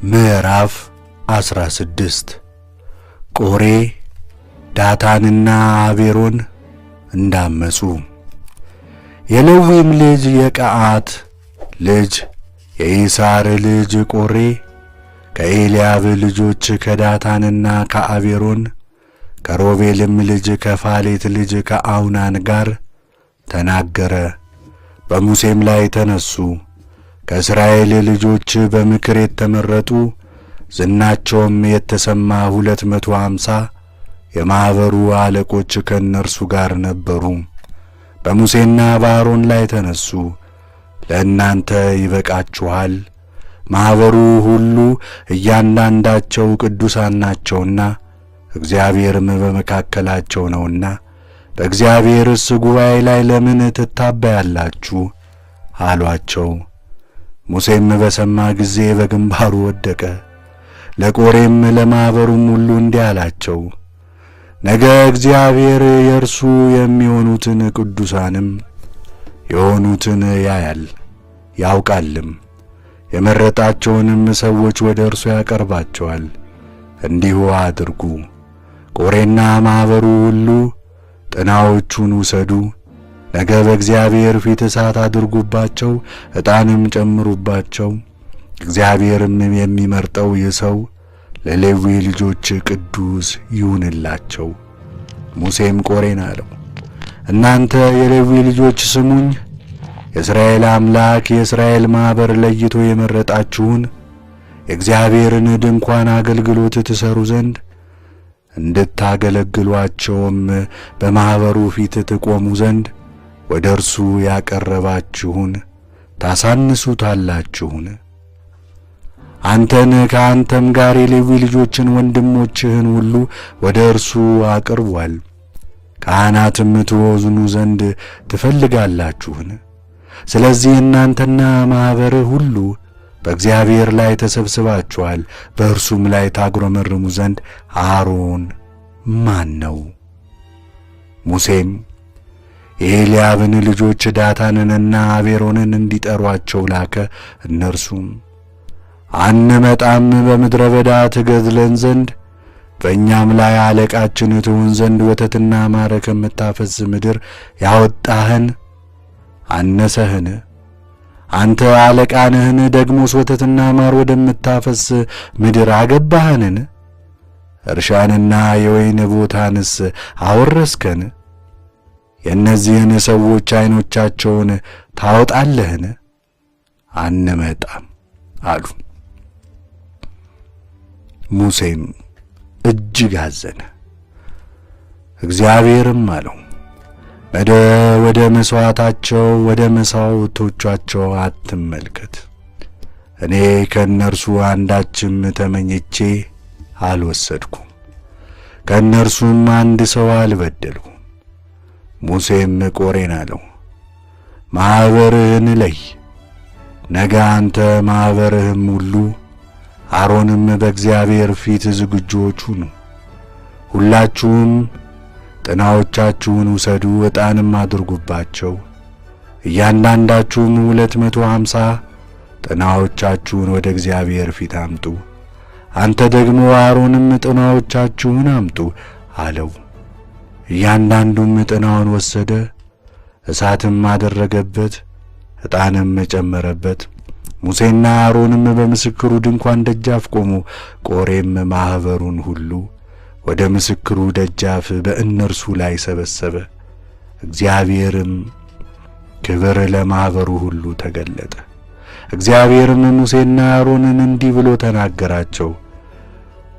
ምዕራፍ 16 ቆሬ ዳታንና አቤሮን እንዳመጹ። የሌዊም ልጅ የቀዓት ልጅ የኢሳር ልጅ ቆሬ ከኤልያብ ልጆች ከዳታንና ከአቤሮን ከሮቤልም ልጅ ከፋሌት ልጅ ከአውናን ጋር ተናገረ። በሙሴም ላይ ተነሱ። ከእስራኤል ልጆች በምክር የተመረጡ ዝናቸውም የተሰማ 250 የማኅበሩ አለቆች ከእነርሱ ጋር ነበሩ። በሙሴና በአሮን ላይ ተነሱ። ለእናንተ ይበቃችኋል፣ ማኅበሩ ሁሉ እያንዳንዳቸው ቅዱሳን ናቸውና እግዚአብሔርም በመካከላቸው ነውና በእግዚአብሔርስ ጉባኤ ላይ ለምን ትታበያላችሁ አሏቸው። ሙሴም በሰማ ጊዜ በግንባሩ ወደቀ። ለቆሬም ለማኅበሩም ሁሉ እንዲህ አላቸው፣ ነገ እግዚአብሔር የእርሱ የሚሆኑትን ቅዱሳንም የሆኑትን ያያል ያውቃልም፣ የመረጣቸውንም ሰዎች ወደ እርሱ ያቀርባቸዋል። እንዲሁ አድርጉ። ቆሬና ማኅበሩ ሁሉ ጥናዎቹን ውሰዱ፣ ነገ በእግዚአብሔር ፊት እሳት አድርጉባቸው፣ ዕጣንም ጨምሩባቸው። እግዚአብሔርም የሚመርጠው ይህ ሰው ለሌዊ ልጆች ቅዱስ ይሁንላቸው። ሙሴም ቆሬን አለው፣ እናንተ የሌዊ ልጆች ስሙኝ። የእስራኤል አምላክ የእስራኤል ማኅበር ለይቶ የመረጣችሁን የእግዚአብሔርን ድንኳን አገልግሎት ትሠሩ ዘንድ እንድታገለግሏቸውም በማኅበሩ ፊት ትቆሙ ዘንድ ወደ እርሱ ያቀረባችሁን ታሳንሱታላችሁን? አንተን ከአንተም ጋር የሌዊ ልጆችን ወንድሞችህን ሁሉ ወደ እርሱ አቅርቧል። ካህናትም ትሆኑ ዘንድ ትፈልጋላችሁን? ስለዚህ እናንተና ማኅበርህ ሁሉ በእግዚአብሔር ላይ ተሰብስባችኋል። በእርሱም ላይ ታጉረመርሙ ዘንድ አሮን ማን ነው? ሙሴም የኤልያብን ልጆች ዳታንንና አቤሮንን እንዲጠሯቸው ላከ። እነርሱም አንመጣም፣ በምድረ በዳ ትገድለን ዘንድ በእኛም ላይ አለቃችን ትሆን ዘንድ ወተትና ማር ከምታፈስስ ምድር ያወጣህን አነሰህን? አንተ አለቃ ነህን? ደግሞስ ወተትና ማር ወደምታፈስ ምድር አገባህንን? እርሻንና የወይን ቦታንስ አወረስከን? የእነዚህን ሰዎች ዐይኖቻቸውን ታወጣለህን? አንመጣም አሉ። ሙሴም እጅግ አዘነ። እግዚአብሔርም አለው፣ ወደ መሥዋዕታቸው ወደ መሥዋዕቶቻቸው አትመልከት። እኔ ከእነርሱ አንዳችም ተመኝቼ አልወሰድኩም፣ ከእነርሱም አንድ ሰው አልበደልኩም። ሙሴም ቆሬን አለው፣ ማኅበርህን ለይ። ነገ አንተ ማኅበርህም ሁሉ አሮንም በእግዚአብሔር ፊት ዝግጁዎች ሁኑ። ሁላችሁም ጥናዎቻችሁን ውሰዱ፣ ዕጣንም አድርጉባቸው። እያንዳንዳችሁም 250 ጥናዎቻችሁን ወደ እግዚአብሔር ፊት አምጡ። አንተ ደግሞ አሮንም ጥናዎቻችሁን አምጡ አለው። እያንዳንዱም ጥናውን ወሰደ፣ እሳትም አደረገበት፣ ዕጣንም ጨመረበት። ሙሴና አሮንም በምስክሩ ድንኳን ደጃፍ ቆሙ። ቆሬም ማኅበሩን ሁሉ ወደ ምስክሩ ደጃፍ በእነርሱ ላይ ሰበሰበ። እግዚአብሔርም ክብር ለማኅበሩ ሁሉ ተገለጠ። እግዚአብሔርም ሙሴና አሮንን እንዲህ ብሎ ተናገራቸው፣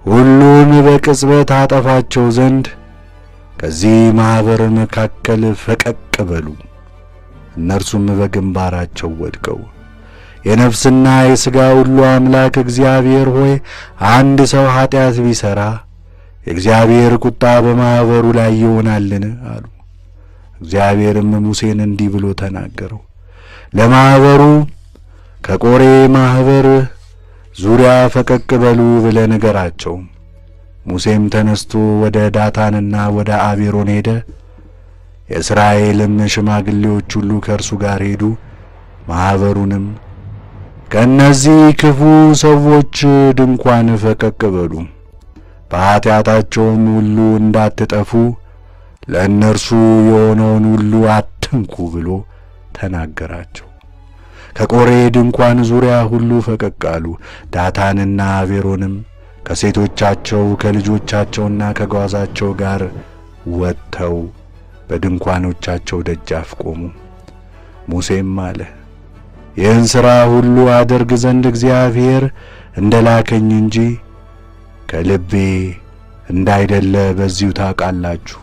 ሁሉን በቅጽበት አጠፋቸው ዘንድ ከዚህ ማኅበር መካከል ፈቀቅ በሉ። እነርሱም በግንባራቸው ወድቀው የነፍስና የሥጋ ሁሉ አምላክ እግዚአብሔር ሆይ አንድ ሰው ኀጢአት ቢሠራ የእግዚአብሔር ቁጣ በማኅበሩ ላይ ይሆናልን? አሉ። እግዚአብሔርም ሙሴን እንዲህ ብሎ ተናገረው፣ ለማኅበሩ ከቆሬ ማኅበር ዙሪያ ፈቀቅ በሉ ብለህ ንገራቸው። ሙሴም ተነስቶ ወደ ዳታንና ወደ አቤሮን ሄደ። የእስራኤልም ሽማግሌዎች ሁሉ ከእርሱ ጋር ሄዱ። ማኅበሩንም ከእነዚህ ክፉ ሰዎች ድንኳን ፈቀቅ በሉ፣ በኃጢአታቸውም ሁሉ እንዳትጠፉ ለእነርሱ የሆነውን ሁሉ አትንኩ ብሎ ተናገራቸው። ከቆሬ ድንኳን ዙሪያ ሁሉ ፈቀቅ አሉ። ዳታንና አቤሮንም ከሴቶቻቸው ከልጆቻቸውና ከጓዛቸው ጋር ወጥተው በድንኳኖቻቸው ደጃፍ ቆሙ። ሙሴም አለ፣ ይህን ሥራ ሁሉ አደርግ ዘንድ እግዚአብሔር እንደላከኝ እንጂ ከልቤ እንዳይደለ በዚሁ ታውቃላችሁ።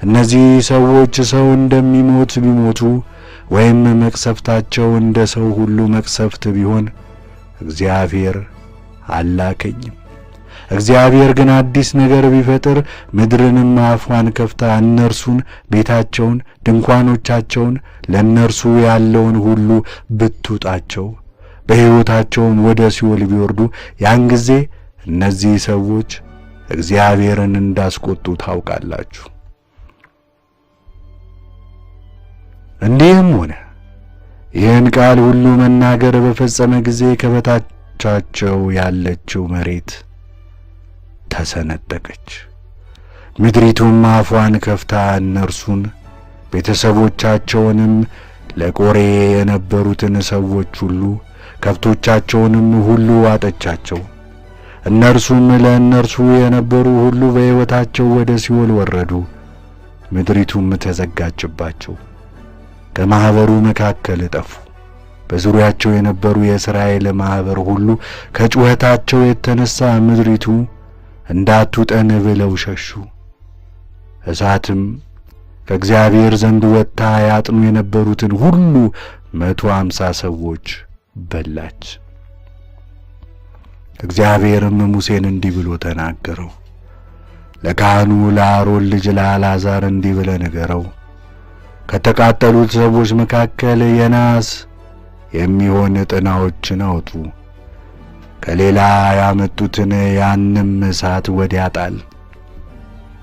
እነዚህ ሰዎች ሰው እንደሚሞት ቢሞቱ ወይም መቅሰፍታቸው እንደ ሰው ሁሉ መቅሰፍት ቢሆን እግዚአብሔር አላከኝም። እግዚአብሔር ግን አዲስ ነገር ቢፈጥር ምድርንም አፏን ከፍታ እነርሱን፣ ቤታቸውን፣ ድንኳኖቻቸውን፣ ለእነርሱ ያለውን ሁሉ ብትውጣቸው በሕይወታቸውም ወደ ሲኦል ቢወርዱ ያን ጊዜ እነዚህ ሰዎች እግዚአብሔርን እንዳስቆጡ ታውቃላችሁ። እንዲህም ሆነ፣ ይህን ቃል ሁሉ መናገር በፈጸመ ጊዜ ከበታቻቸው ያለችው መሬት ተሰነጠቀች። ምድሪቱም አፏን ከፍታ እነርሱን ቤተሰቦቻቸውንም ለቆሬ የነበሩትን ሰዎች ሁሉ ከብቶቻቸውንም ሁሉ ዋጠቻቸው። እነርሱም ለእነርሱ የነበሩ ሁሉ በሕይወታቸው ወደ ሲኦል ወረዱ። ምድሪቱም ተዘጋችባቸው፣ ከማኅበሩ መካከል ጠፉ። በዙሪያቸው የነበሩ የእስራኤል ማኅበር ሁሉ ከጩኸታቸው የተነሣ ምድሪቱ እንዳትውጠን ብለው ሸሹ። እሳትም ከእግዚአብሔር ዘንድ ወጥታ ያጥኑ የነበሩትን ሁሉ 150 ሰዎች በላች። እግዚአብሔርም ሙሴን እንዲህ ብሎ ተናገረው። ለካህኑ ለአሮን ልጅ ለአልዓዛር እንዲህ ብለህ ንገረው፣ ከተቃጠሉት ሰዎች መካከል የናስ የሚሆን ጥናዎችን አውጡ። ከሌላ ያመጡትን ያንም እሳት ወዲያ ጣል።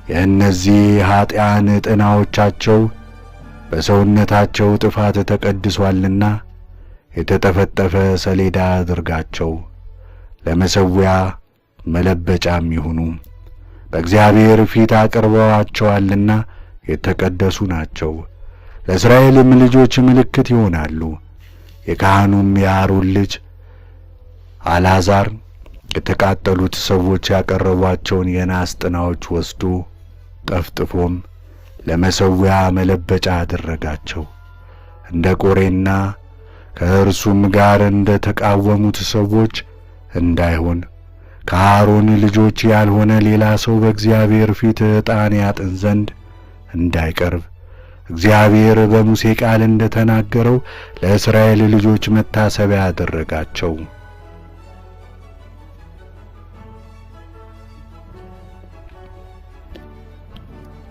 የእነዚህ ኀጢአን ጥናዎቻቸው በሰውነታቸው ጥፋት ተቀድሷልና የተጠፈጠፈ ሰሌዳ አድርጋቸው፣ ለመሠዊያ መለበጫም ይሁኑ። በእግዚአብሔር ፊት አቅርበዋቸዋልና የተቀደሱ ናቸው። ለእስራኤልም ልጆች ምልክት ይሆናሉ። የካህኑም የአሮን ልጅ አልዓዛር የተቃጠሉት ሰዎች ያቀረቧቸውን የናስ ጥናዎች ወስዶ ጠፍጥፎም ለመሠዊያ መለበጫ አደረጋቸው። እንደ ቆሬና ከእርሱም ጋር እንደ ተቃወሙት ሰዎች እንዳይሆን ከአሮን ልጆች ያልሆነ ሌላ ሰው በእግዚአብሔር ፊት ዕጣን ያጥን ዘንድ እንዳይቀርብ እግዚአብሔር በሙሴ ቃል እንደ ተናገረው ለእስራኤል ልጆች መታሰቢያ አደረጋቸው።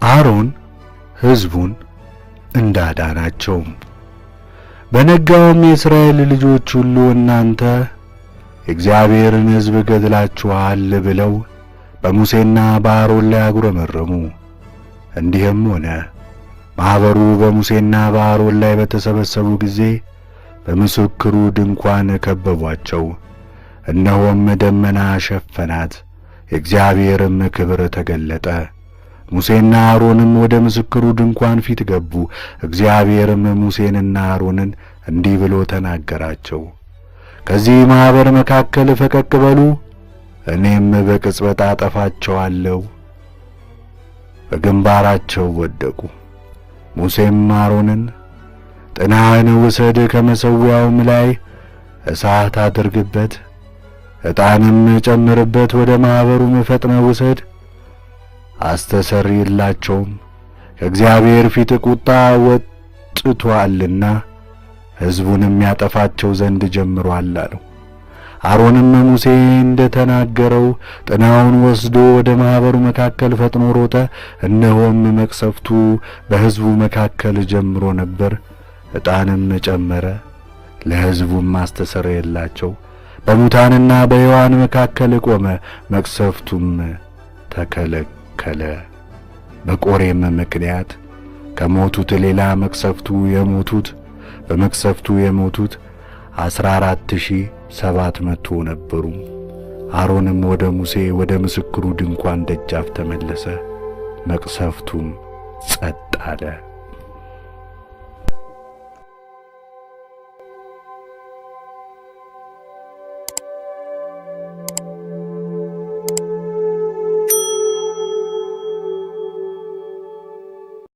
አሮን ሕዝቡን እንዳዳናቸው። በነጋውም የእስራኤል ልጆች ሁሉ እናንተ የእግዚአብሔርን ሕዝብ ገድላችኋል ብለው በሙሴና በአሮን ላይ አጉረመረሙ። እንዲህም ሆነ፣ ማኅበሩ በሙሴና በአሮን ላይ በተሰበሰቡ ጊዜ በምስክሩ ድንኳን ከበቧቸው። እነሆም ደመና ሸፈናት፣ የእግዚአብሔርም ክብር ተገለጠ። ሙሴና አሮንም ወደ ምስክሩ ድንኳን ፊት ገቡ። እግዚአብሔርም ሙሴንና አሮንን እንዲህ ብሎ ተናገራቸው። ከዚህ ማኅበር መካከል ፈቀቅ በሉ፣ እኔም በቅጽበት አጠፋቸዋለሁ። በግንባራቸው ወደቁ። ሙሴም አሮንን ጥናህን ውሰድ፣ ከመሠዊያውም ላይ እሳት አድርግበት፣ ዕጣንም ጨምርበት፣ ወደ ማኅበሩም ፈጥነህ ውሰድ፣ አስተሰርይላቸውም፣ ከእግዚአብሔር ፊት ቁጣ ወጥቶአልና ሕዝቡንም ያጠፋቸው ዘንድ ጀምሮአል አለው። አሮንም ሙሴ እንደ ተናገረው ጥናውን ወስዶ ወደ ማኅበሩ መካከል ፈጥኖ ሮጠ። እነሆም መቅሰፍቱ በሕዝቡ መካከል ጀምሮ ነበር። ዕጣንም ጨመረ፣ ለሕዝቡም አስተሰረየላቸው። በሙታንና በሕያዋን መካከል ቆመ፣ መቅሰፍቱም ተከለከለ። በቆሬም ምክንያት ከሞቱት ሌላ በመቅሰፍቱ የሞቱት 14,700 ነበሩ። አሮንም ወደ ሙሴ ወደ ምስክሩ ድንኳን ደጃፍ ተመለሰ፣ መቅሰፍቱም ጸጥ አለ።